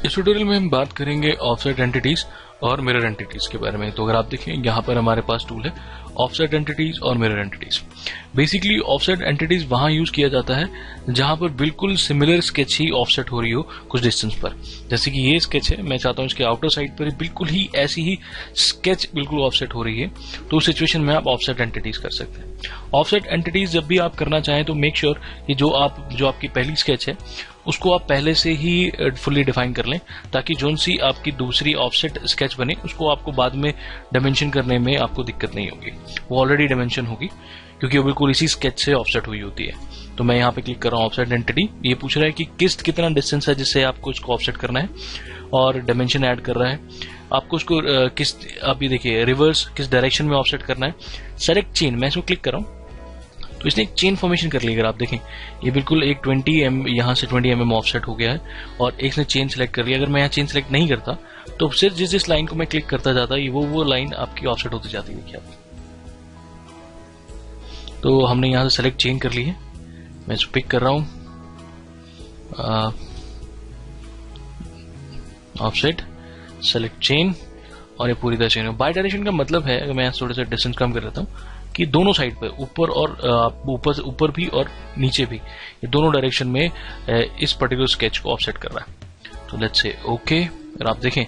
इस ट्यूटोरियल में हम बात करेंगे ऑफसेट एंटिटीज और मिरर एंटिटीज के बारे में। तो अगर आप देखें यहाँ पर हमारे पास टूल है ऑफसेट एंटिटीज और mirror entities. Basically offset entities वहां यूज किया जाता है जहां पर बिल्कुल सिमिलर स्केच ही ऑफसेट हो रही हो कुछ डिस्टेंस पर। जैसे कि ये स्केच है, मैं चाहता हूं इसके आउटर साइड पर बिल्कुल ही ऐसी ही स्केच बिल्कुल ऑफसेट हो रही है, तो उस सिचुएशन में आप ऑफसेट एंटिटीज कर सकते हैं। ऑफसेट एंटिटीज जब भी आप करना चाहें तो मेक श्योर कि जो आपकी पहली स्केच है उसको आप पहले से ही फुल्ली डिफाइन कर लें, ताकि जोन सी आपकी दूसरी ऑफसेट स्केच बने उसको आपको बाद में डायमेंशन करने में आपको दिक्कत नहीं होगी, वो ऑलरेडी डायमेंशन होगी क्योंकि वो बिल्कुल इसी स्केच से ऑफसेट हुई होती है। तो मैं यहाँ पे क्लिक कर रहा हूँ ऑफसेट एंटिटी। ये पूछ रहा है कि कितना डिस्टेंस है जिससे आपको इसको ऑफसेट करना है और डायमेंशन ऐड कर रहा है आपको उसको आप ये देखिए रिवर्स किस डायरेक्शन में ऑफसेट करना है। सेलेक्ट चेन, मैं इसको क्लिक कर रहा हूँ तो इसने एक चेन फॉर्मेशन कर ली। अगर आप देखें ये बिल्कुल एक 20 यहाँ से 20 mm ऑफसेट हो गया है और एक ने चेन सेलेक्ट कर लिया। अगर मैं यहाँ चेन सेलेक्ट नहीं करता तो सिर्फ जिस लाइन को मैं क्लिक करता जाता ये वो लाइन आपकी ऑफसेट होती जाती है। देखिए आप, तो हमने यहाँ से सेलेक्ट चेन कर ली है। मैं इसको पिक कर रहा हूँ ऑफसेट, सेलेक्ट चेन और ये पूरी तरह चेन। बाई डायरेक्शन का मतलब है, अगर मैं थोड़ा सा डिस्टेंस कम कर देता हूँ, कि दोनों साइड पर ऊपर और ऊपर भी और नीचे भी, ये दोनों डायरेक्शन में इस पर्टिकुलर स्केच को ऑफसेट कर रहा है। तो लेट्स से ओके। अगर आप देखें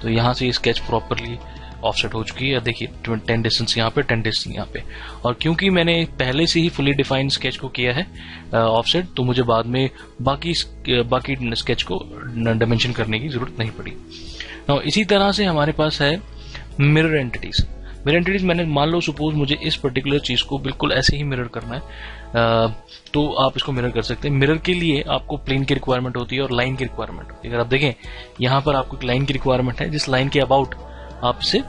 तो यहाँ से ये स्केच प्रॉपरली ऑफसेट हो चुकी है। देखिए 10 डिस्टेंस यहाँ पे, 10 डिस्टेंस यहाँ पे। और क्योंकि मैंने पहले से ही फुली डिफाइंड स्केच को किया है ऑफसेट, तो मुझे बाद में बाकी स्केच को डायमेंशन करने की जरूरत नहीं पड़ी। नाउ इसी तरह से हमारे पास है मिरर एंटिटीज। मिरर एंटिटीज मैंने मान लो सपोज मुझे इस पर्टिकुलर चीज को बिल्कुल ऐसे ही मिरर करना है, तो आप इसको मिरर कर सकते हैं। मिरर के लिए आपको प्लेन की रिक्वायरमेंट होती है और लाइन की रिक्वायरमेंट होती है। अगर आप देखें यहाँ पर आपको एक लाइन की रिक्वायरमेंट है जिस लाइन के अबाउट आप इसे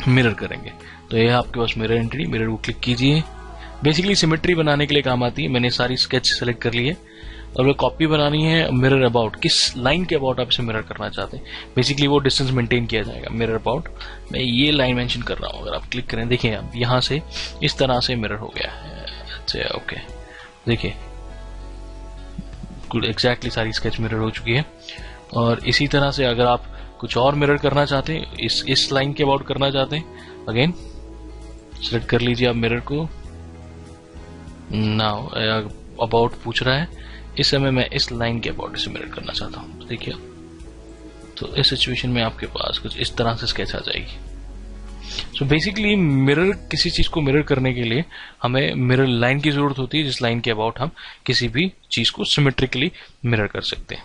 मिरर करेंगे। तो यह आपके पास मिरर एंटिटी, मिरर को क्लिक कीजिए। बेसिकली सिमेट्री बनाने के लिए काम आती है। मैंने सारी स्केच सेलेक्ट कर ली है और वो कॉपी बनानी है मिरर अबाउट, किस लाइन के अबाउट आप इसे मिरर करना चाहते हैं। बेसिकली वो डिस्टेंस मेंटेन किया जाएगा। मिरर अबाउट मैं ये लाइन मेंशन कर रहा हूँ। अगर आप क्लिक करें देखिए अब यहाँ से इस तरह से मिरर हो गया है। अच्छा ओके, देखिए एग्जैक्टली सारी स्केच मिरर हो चुकी है। और इसी तरह से अगर आप कुछ और मिरर करना चाहते हैं, इस लाइन के अबाउट करना चाहते हैं, अगेन सिलेक्ट कर लीजिए आप मिरर को। नाउ अबाउट पूछ रहा है, इस समय मैं इस लाइन के अबाउट से मिरर करना चाहता हूं। तो देखिए तो इस सिचुएशन में आपके पास कुछ इस तरह से स्केच आ जाएगी। सो बेसिकली मिरर, किसी चीज को मिरर करने के लिए हमें मिरर लाइन की जरूरत होती है जिस लाइन के अबाउट हम किसी भी चीज को सिमेट्रिकली मिरर कर सकते हैं।